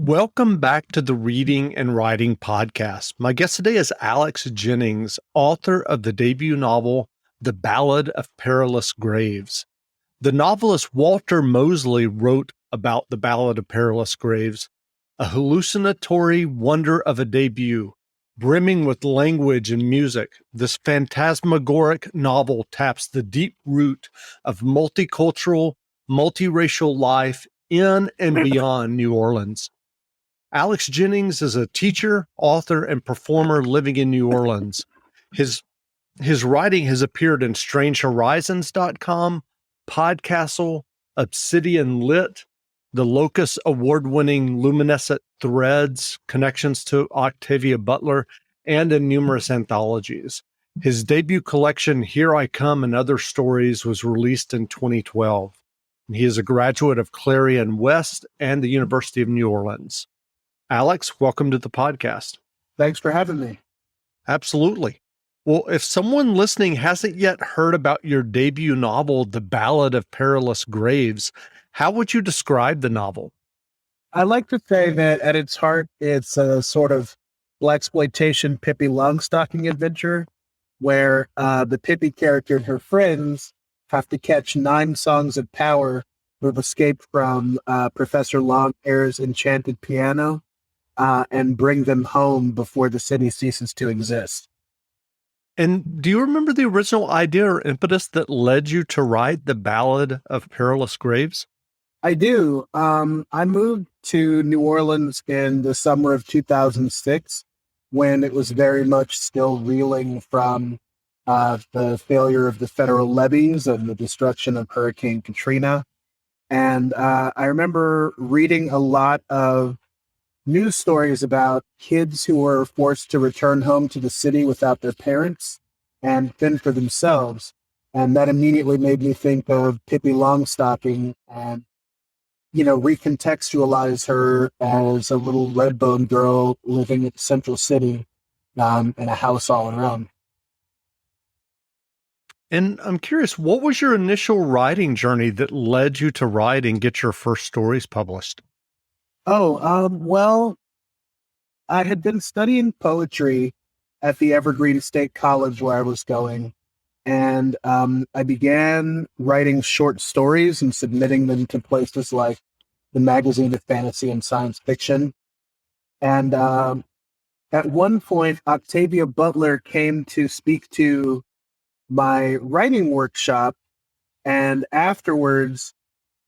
Welcome back to the Reading and Writing Podcast. My guest today is Alex Jennings, author of the debut novel, The Ballad of Perilous Graves. The novelist Walter Mosley wrote about The Ballad of Perilous Graves, a hallucinatory wonder of a debut, brimming with language and music. This phantasmagoric novel taps the deep root of multicultural, multiracial life in and beyond New Orleans. Alex Jennings is a teacher, author, and performer living in New Orleans. His writing has appeared in StrangeHorizons.com, Podcastle, Obsidian Lit, the Locus Award-winning Luminescent Threads, Connections to Octavia Butler, and in numerous anthologies. His debut collection, Here I Come and Other Stories, was released in 2012. He is a graduate of Clarion West and the University of New Orleans. Alex, welcome to the podcast. Thanks for having me. Absolutely. Well, if someone listening hasn't yet heard about your debut novel, The Ballad of Perilous Graves, how would you describe the novel? I like to say that at its heart, it's a sort of blaxploitation Pippi Longstocking adventure where the Pippi character and her friends have to catch 9 songs of power who have escaped from Professor Longair's enchanted piano and bring them home before the city ceases to exist. And do you remember the original idea or impetus that led you to write The Ballad of Perilous Graves? I do. I moved to New Orleans in the summer of 2006 when it was very much still reeling from the failure of the federal levees and the destruction of Hurricane Katrina. And I remember reading a lot of news stories about kids who were forced to return home to the city without their parents and fend for themselves. And that immediately made me think of Pippi Longstocking and, recontextualize her as a little red-boned girl living in Central City in a house all around. And I'm curious, what was your initial writing journey that led you to write and get your first stories published? Well, I had been studying poetry at the Evergreen State College where I was going, and I began writing short stories and submitting them to places like the Magazine of Fantasy and Science Fiction. And at one point, Octavia Butler came to speak to my writing workshop, and afterwards,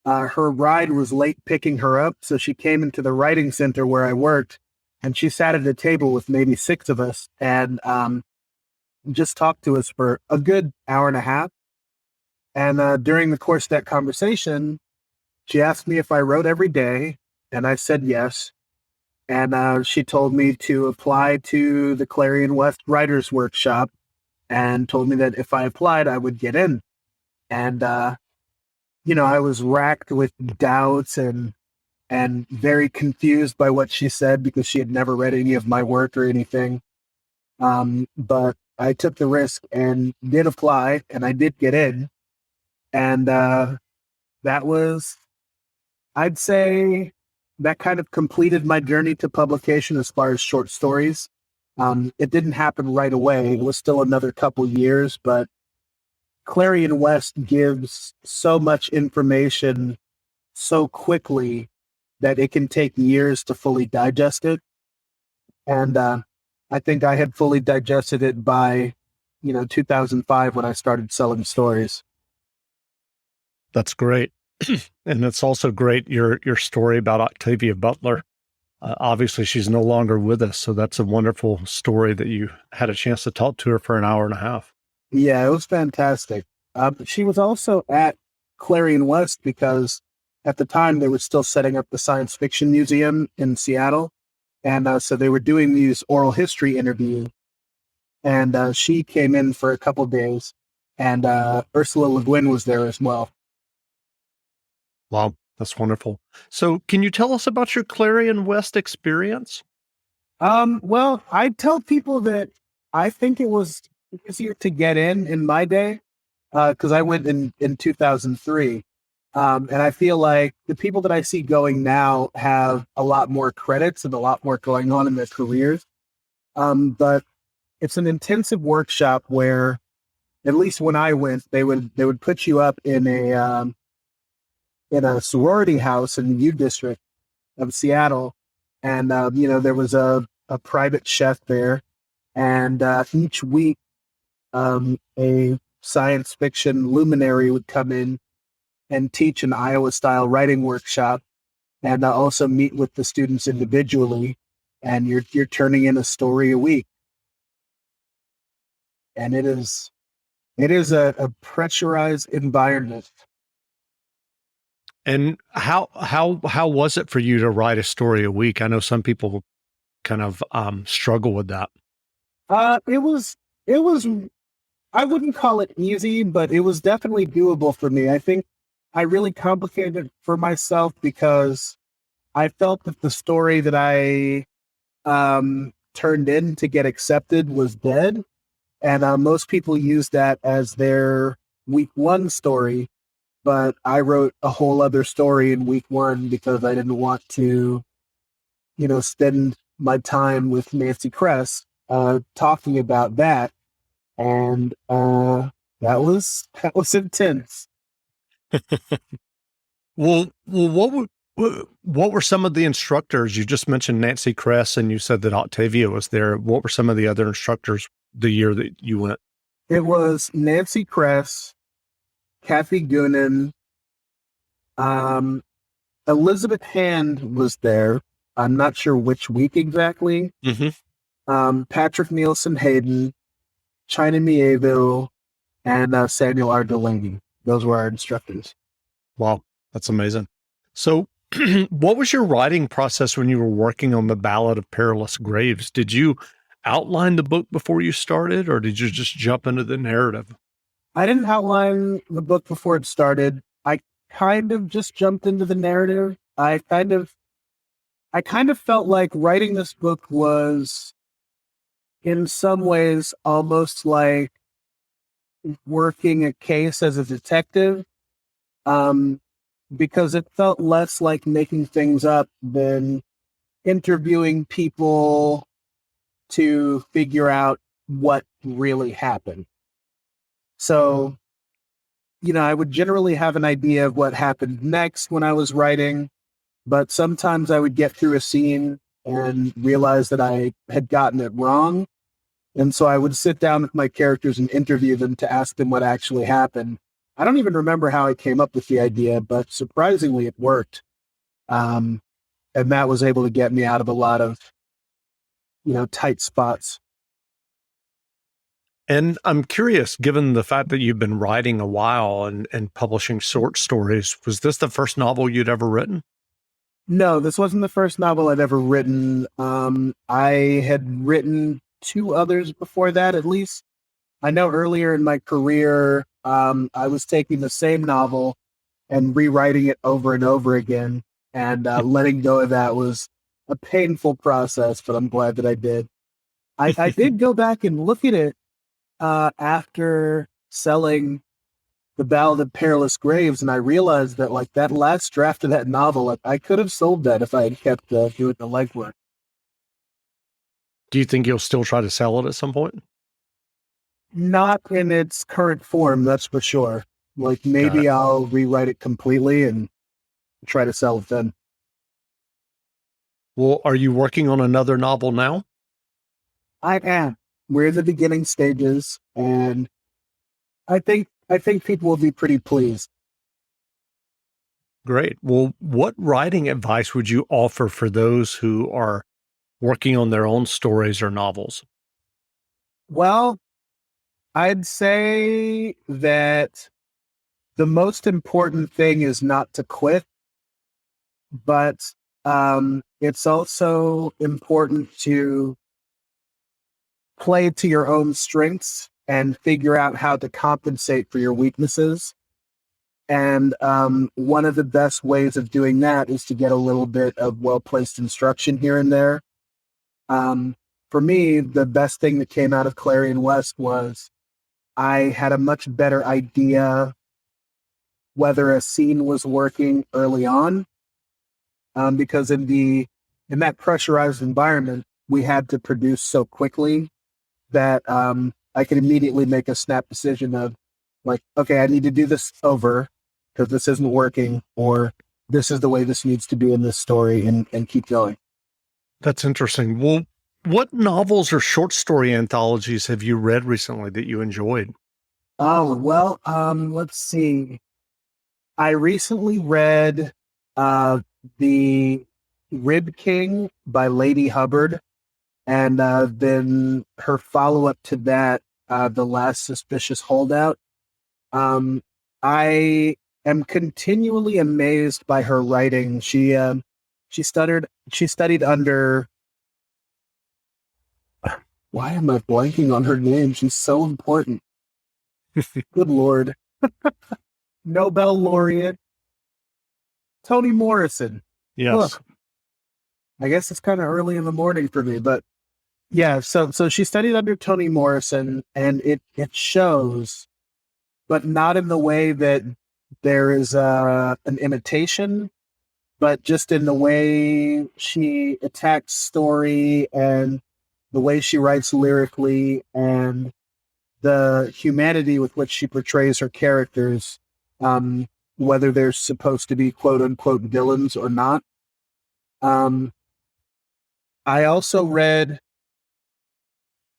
her ride was late picking her up, so she came into the writing center where I worked, and she sat at a table with maybe 6 of us and just talked to us for a good hour and a half. And during the course of that conversation, she asked me if I wrote every day, and I said yes. And she told me to apply to the Clarion West Writers Workshop and told me that if I applied, I would get in. And I was racked with doubts and very confused by what she said because she had never read any of my work or anything. But I took the risk and did apply, and I did get in. And that was, I'd say, that kind of completed my journey to publication as far as short stories. It didn't happen right away. It was still another couple years, but Clarion West gives so much information so quickly that it can take years to fully digest it. And I think I had fully digested it by, 2005 when I started selling stories. That's great. And it's also great, your story about Octavia Butler. Obviously, she's no longer with us, so that's a wonderful story that you had a chance to talk to her for an hour and a half. Yeah, it was fantastic. She was also at Clarion West because at the time they were still setting up the Science Fiction Museum in Seattle. And so they were doing these oral history interviews. And she came in for a couple of days, and Ursula Le Guin was there as well. Wow, that's wonderful. So can you tell us about your Clarion West experience? Well, I tell people that I think it was easier to get in my day because I went in 2003. And I feel like the people that I see going now have a lot more credits and a lot more going on in their careers. But it's an intensive workshop where, at least when I went, they would put you up in a sorority house in the U District of Seattle, and there was a private chef there, and each week a science fiction luminary would come in and teach an Iowa style writing workshop, and also meet with the students individually, and you're turning in a story a week, and it is a pressurized environment. And how was it for you to write a story a week? I know some people kind of struggle with that. It was I wouldn't call it easy, but it was definitely doable for me. I think I really complicated it for myself because I felt that the story that I turned in to get accepted was dead. And most people use that as their week one story. But I wrote a whole other story in week one because I didn't want to, spend my time with Nancy Kress talking about that. And that was intense. Well, what were some of the instructors? You just mentioned Nancy Kress, and you said that Octavia was there. What were some of the other instructors the year that you went? It was Nancy Kress, Kathy Goonan, um, Elizabeth Hand was there. I'm not sure which week exactly. Mm-hmm. Patrick Nielsen Hayden, China Mieville, and Samuel R. Delaney. Those were our instructors. Wow, that's amazing. So, what was your writing process when you were working on the Ballad of Perilous Graves? Did you outline the book before you started, or did you just jump into the narrative? I didn't outline the book before it started. I kind of just jumped into the narrative. I kind of felt like writing this book was, in some ways, almost like working a case as a detective, because it felt less like making things up than interviewing people to figure out what really happened. So, I would generally have an idea of what happened next when I was writing, but sometimes I would get through a scene and realize that I had gotten it wrong. And so I would sit down with my characters and interview them to ask them what actually happened. I don't even remember how I came up with the idea, but surprisingly, it worked. And that was able to get me out of a lot of, tight spots. And I'm curious, given the fact that you've been writing a while and publishing short stories, was this the first novel you'd ever written? No, this wasn't the first novel I'd ever written. I had written two others before that, at least. I know earlier in my career, I was taking the same novel and rewriting it over and over again. And letting go of that was a painful process, but I'm glad that I did. I did go back and look at it after selling The Ballad of Perilous Graves, and I realized that, like, that last draft of that novel, like, I could have sold that if I had kept doing the legwork. Do you think you'll still try to sell it at some point? Not in its current form, that's for sure. Like, Got maybe it. I'll rewrite it completely and try to sell it then. Well, are you working on another novel now? I am. We're in the beginning stages, and I think people will be pretty pleased. Great. Well, what writing advice would you offer for those who are working on their own stories or novels? Well, I'd say that the most important thing is not to quit, but it's also important to play to your own strengths and figure out how to compensate for your weaknesses. And one of the best ways of doing that is to get a little bit of well-placed instruction here and there. For me, the best thing that came out of Clarion West was I had a much better idea whether a scene was working early on, because in that pressurized environment, we had to produce so quickly that I could immediately make a snap decision of like, okay, I need to do this over because this isn't working, or this is the way this needs to be in this story, and keep going. That's interesting. Well, what novels or short story anthologies have you read recently that you enjoyed? Oh, well, let's see. I recently read The Rib King by Lady Hubbard, and then her follow-up to that, The Last Suspicious Holdout. I am continually amazed by her writing. She studied under, why am I blanking on her name? She's so important. Good Lord. Nobel laureate Toni Morrison. Yes. Look, I guess it's kind of early in the morning for me, but yeah, so she studied under Toni Morrison, and it shows, but not in the way that there is an imitation, but just in the way she attacks story and the way she writes lyrically and the humanity with which she portrays her characters, whether they're supposed to be quote unquote villains or not. I also read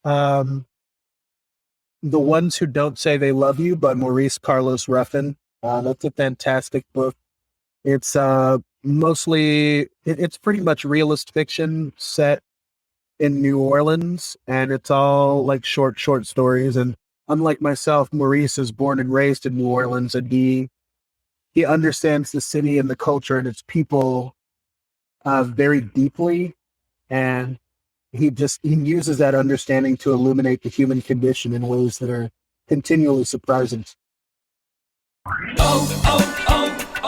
The Ones Who Don't Say They Love You by Maurice Carlos Ruffin. That's a fantastic book. It's it's pretty much realist fiction set in New Orleans, and it's all like short stories. And unlike myself, Maurice is born and raised in New Orleans, and he understands the city and the culture and its people very deeply, and he uses that understanding to illuminate the human condition in ways that are continually surprising.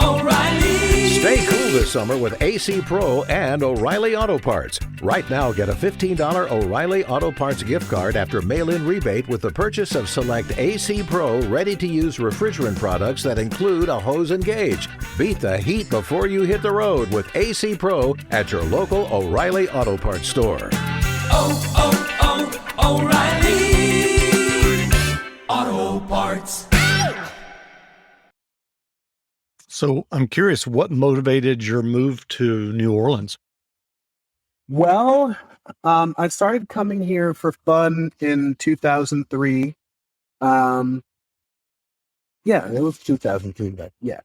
O'Reilly! Stay cool this summer with AC Pro and O'Reilly Auto Parts. Right now, get a $15 O'Reilly Auto Parts gift card after mail-in rebate with the purchase of select AC Pro ready-to-use refrigerant products that include a hose and gauge. Beat the heat before you hit the road with AC Pro at your local O'Reilly Auto Parts store. O'Reilly Auto Parts. So I'm curious, what motivated your move to New Orleans? Well, I started coming here for fun in 2003. Yeah, it was 2003, but yeah.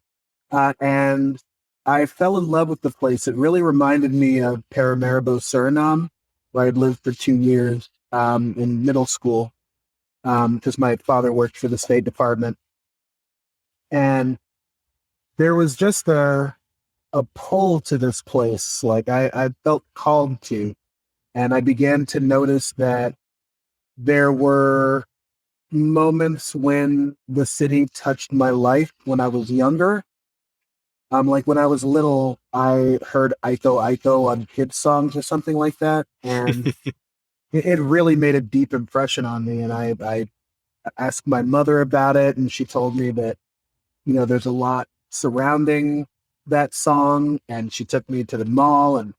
And I fell in love with the place. It really reminded me of Paramaribo, Suriname, where I'd lived for 2 years in middle school, because my father worked for the State Department. And there was just a pull to this place. Like I felt called to, and I began to notice that there were moments when the city touched my life when I was younger. Like when I was little, I heard Aiko Aiko on kids songs or something like that. And it really made a deep impression on me. And I asked my mother about it, and she told me that, there's a lot surrounding that song, and she took me to the mall and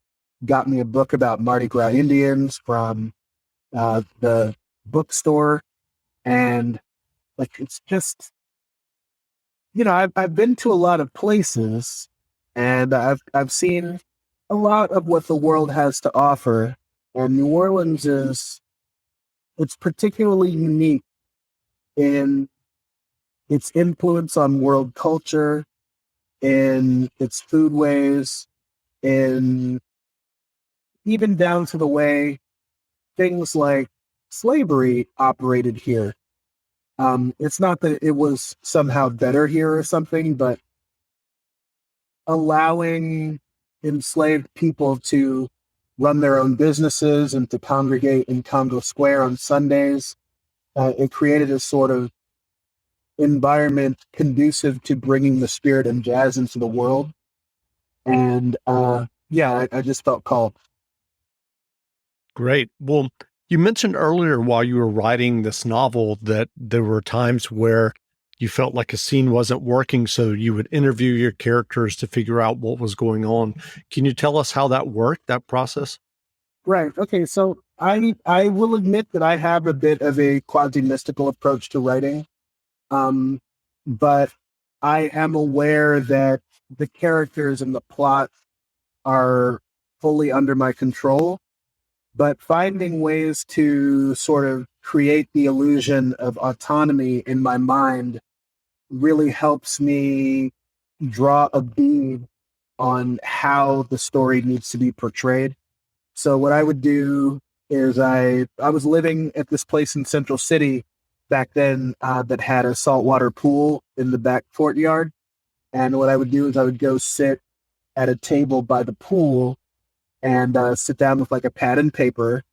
got me a book about Mardi Gras Indians from the bookstore. And like, it's just, I've been to a lot of places, and I've seen a lot of what the world has to offer, and New Orleans it's particularly unique in its influence on world culture, in its foodways, in even down to the way things like slavery operated here. It's not that it was somehow better here or something, but allowing enslaved people to run their own businesses and to congregate in Congo Square on Sundays, it created a sort of environment conducive to bringing the spirit and jazz into the world. And I just felt called. Great. Well, you mentioned earlier while you were writing this novel that there were times where you felt like a scene wasn't working, so you would interview your characters to figure out what was going on. Can you tell us how that worked, that process? Right. Okay. So I will admit that I have a bit of a quasi mystical approach to writing, um, but I am aware that the characters and the plot are fully under my control. But finding ways to sort of create the illusion of autonomy in my mind really helps me draw a bead on how the story needs to be portrayed. So what I would do is I was living at this place in Central City back then that had a saltwater pool in the back courtyard. And what I would do is I would go sit at a table by the pool and sit down with like a pad and paper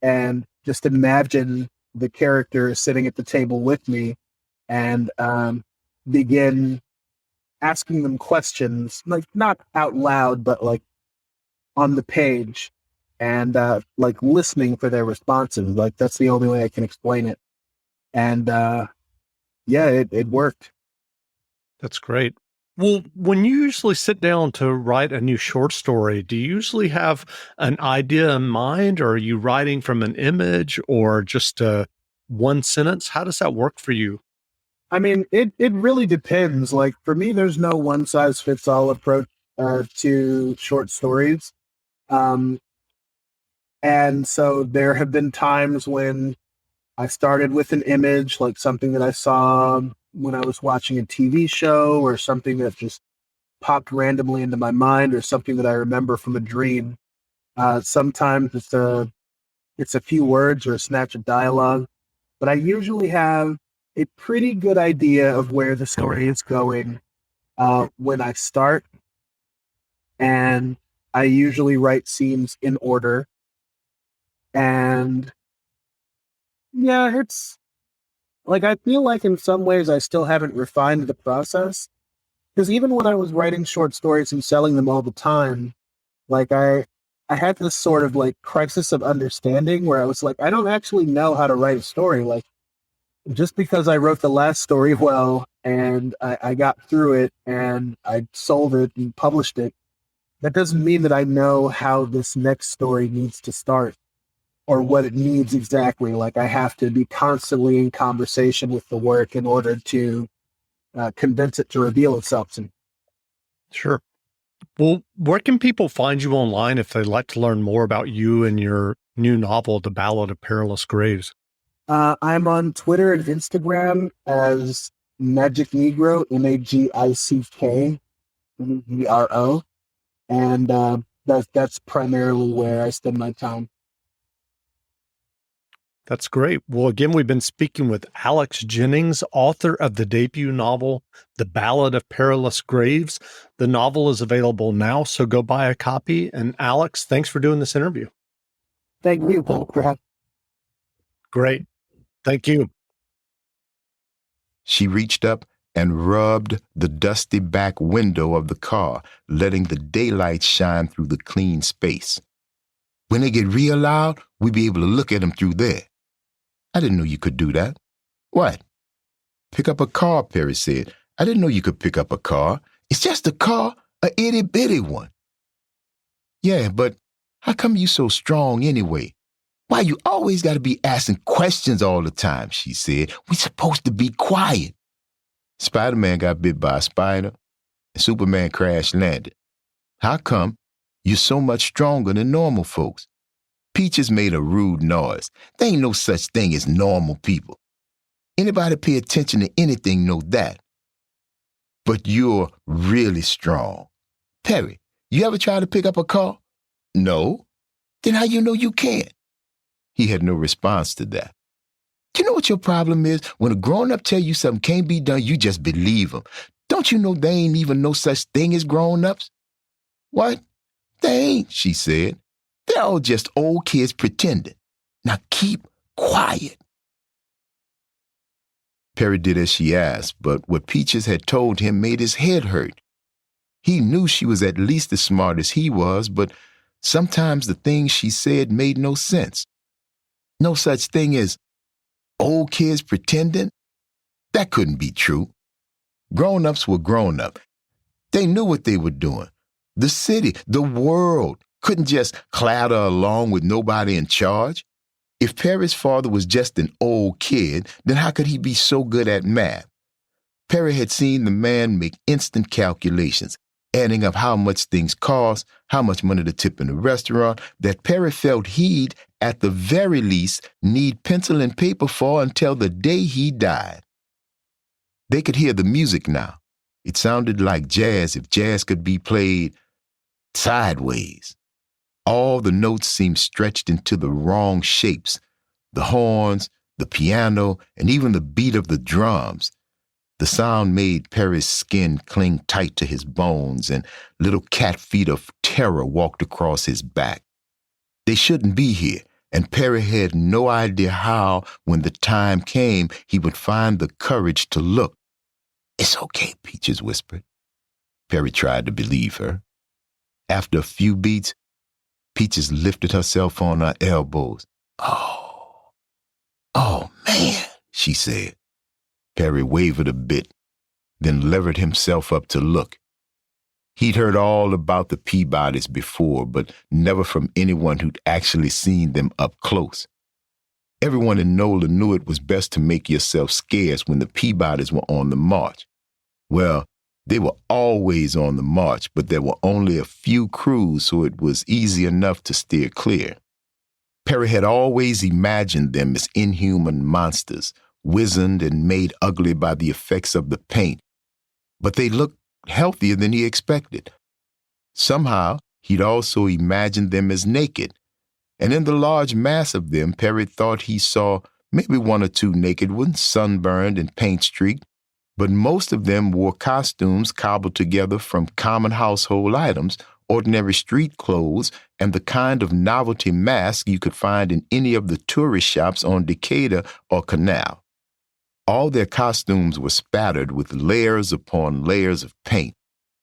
and just imagine the character sitting at the table with me and begin asking them questions, like not out loud, but like on the page, and like listening for their responses. Like that's the only way I can explain it. And yeah, it worked. That's great. Well, when you usually sit down to write a new short story, do you usually have an idea in mind, or are you writing from an image or just one sentence? How does that work for you? I mean, it really depends. Like for me, there's no one size fits all approach to short stories. And so there have been times when I started with an image, like something that I saw when I was watching a TV show, or something that just popped randomly into my mind, or something that I remember from a dream. Sometimes it's a few words or a snatch of dialogue, but I usually have a pretty good idea of where the story is going when I start, and I usually write scenes in order. And yeah, it's like I feel like in some ways I still haven't refined the process, because even when I was writing short stories and selling them all the time, like I had this sort of like crisis of understanding where I was like, I don't actually know how to write a story. Like just because I wrote the last story well and I got through it and I sold it and published it, that doesn't mean that I know how this next story needs to start or what it needs exactly. Like I have to be constantly in conversation with the work in order to convince it to reveal itself to me. Sure. Well, where can people find you online if they'd like to learn more about you and your new novel, The Ballad of Perilous Graves? I'm on Twitter and Instagram as Magic Negro, MAGICK, and that's primarily where I spend my time. That's great. Well, again, we've been speaking with Alex Jennings, author of the debut novel, The Ballad of Perilous Graves. The novel is available now, so go buy a copy. And Alex, thanks for doing this interview. Thank you, Paul. Great. Thank you. She reached up and rubbed the dusty back window of the car, letting the daylight shine through the clean space. When they get real loud, we'll be able to look at them through there. I didn't know you could do that. What? Pick up a car, Perry said. I didn't know you could pick up a car. It's just a car, a itty-bitty one. Yeah, but how come you so strong anyway? Why you always got to be asking questions all the time, she said. We supposed to be quiet. Spider-Man got bit by a spider, and Superman crash landed. How come you're so much stronger than normal folks? Peaches made a rude noise. There ain't no such thing as normal people. Anybody pay attention to anything know that. But you're really strong. Perry, you ever try to pick up a car? No. Then how you know you can't? He had no response to that. You know what your problem is? When a grown-up tell you something can't be done, you just believe them. Don't you know there ain't even no such thing as grown-ups? What? They ain't, she said. They're all just old kids pretending. Now keep quiet. Perry did as she asked, but what Peaches had told him made his head hurt. He knew she was at least as smart as he was, but sometimes the things she said made no sense. No such thing as old kids pretending? That couldn't be true. Grown-ups were grown-up. They knew what they were doing. The city, the world, couldn't just clatter along with nobody in charge. If Perry's father was just an old kid, then how could he be so good at math? Perry had seen the man make instant calculations, adding up how much things cost, how much money to tip in the restaurant, that Perry felt he'd, at the very least, need pencil and paper for until the day he died. They could hear the music now. It sounded like jazz if jazz could be played sideways. All the notes seemed stretched into the wrong shapes. The horns, the piano, and even the beat of the drums. The sound made Perry's skin cling tight to his bones, and little cat feet of terror walked across his back. They shouldn't be here, and Perry had no idea how, when the time came, he would find the courage to look. "It's okay," Peaches whispered. Perry tried to believe her. After a few beats, Peaches lifted herself on her elbows. Oh, man," she said. Perry wavered a bit, then levered himself up to look. He'd heard all about the Peabodys before, but never from anyone who'd actually seen them up close. Everyone in NOLA knew it was best to make yourself scarce when the Peabodys were on the march. Well, they were always on the march, but there were only a few crews, so it was easy enough to steer clear. Perry had always imagined them as inhuman monsters, wizened and made ugly by the effects of the paint, but they looked healthier than he expected. Somehow, he'd also imagined them as naked, and in the large mass of them, Perry thought he saw maybe one or two naked ones, sunburned and paint-streaked, but most of them wore costumes cobbled together from common household items, ordinary street clothes, and the kind of novelty mask you could find in any of the tourist shops on Decatur or Canal. All their costumes were spattered with layers upon layers of paint.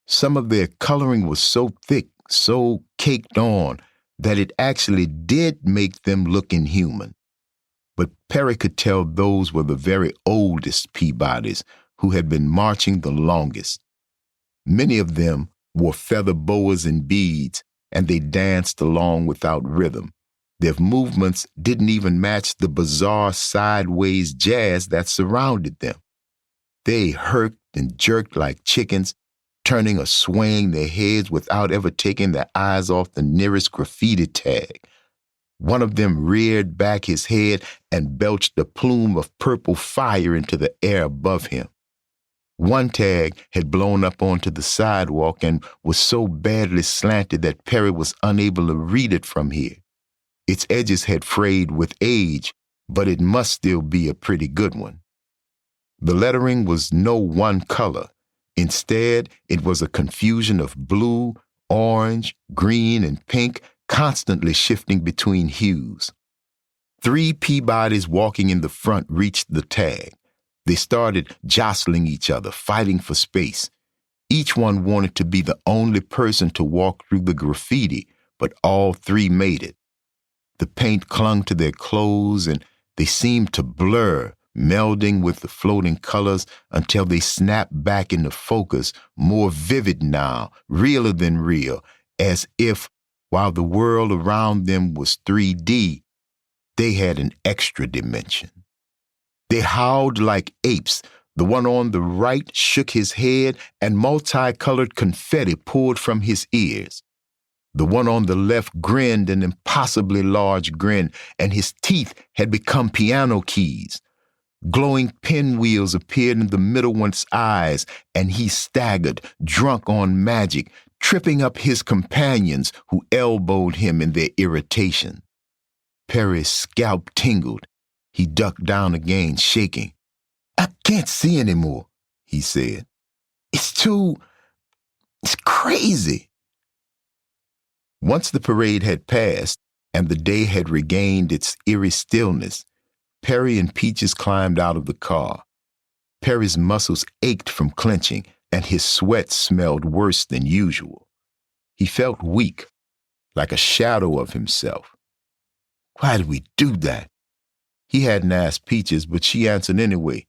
Some of their coloring was so thick, so caked on, that it actually did make them look inhuman. But Perry could tell those were the very oldest Peabodys, who had been marching the longest. Many of them wore feather boas and beads, and they danced along without rhythm. Their movements didn't even match the bizarre sideways jazz that surrounded them. They herked and jerked like chickens, turning or swaying their heads without ever taking their eyes off the nearest graffiti tag. One of them reared back his head and belched a plume of purple fire into the air above him. One tag had blown up onto the sidewalk and was so badly slanted that Perry was unable to read it from here. Its edges had frayed with age, but it must still be a pretty good one. The lettering was no one color. Instead, it was a confusion of blue, orange, green, and pink, constantly shifting between hues. 3 Peabodys walking in the front reached the tag. They started jostling each other, fighting for space. Each one wanted to be the only person to walk through the graffiti, but all 3 made it. The paint clung to their clothes, and they seemed to blur, melding with the floating colors until they snapped back into focus, more vivid now, realer than real, as if, while the world around them was 3D, they had an extra dimension. They howled like apes. The one on the right shook his head, and multicolored confetti poured from his ears. The one on the left grinned an impossibly large grin, and his teeth had become piano keys. Glowing pinwheels appeared in the middle one's eyes, and he staggered, drunk on magic, tripping up his companions who elbowed him in their irritation. Perry's scalp tingled. He ducked down again, shaking. "I can't see anymore," he said. It's crazy." Once the parade had passed and the day had regained its eerie stillness, Perry and Peaches climbed out of the car. Perry's muscles ached from clenching, and his sweat smelled worse than usual. He felt weak, like a shadow of himself. Why did we do that? He hadn't asked Peaches, but she answered anyway.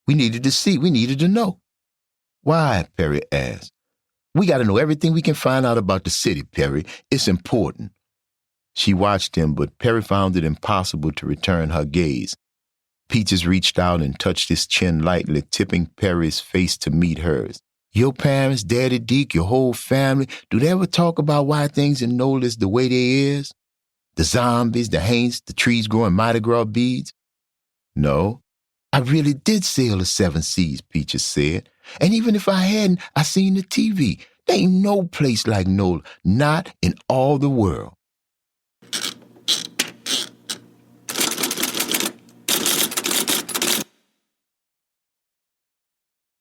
We needed to see. We needed to know. Why? Perry asked. We got to know everything we can find out about the city, Perry. It's important. She watched him, but Perry found it impossible to return her gaze. Peaches reached out and touched his chin lightly, tipping Perry's face to meet hers. Your parents, Daddy Deke, your whole family, do they ever talk about why things in Nola is the way they is? The zombies, the haints, the trees growing Mardi Gras beads? No. I really did sail the 7 seas, Peaches said. And even if I hadn't, I seen the TV. There ain't no place like Nola, not in all the world.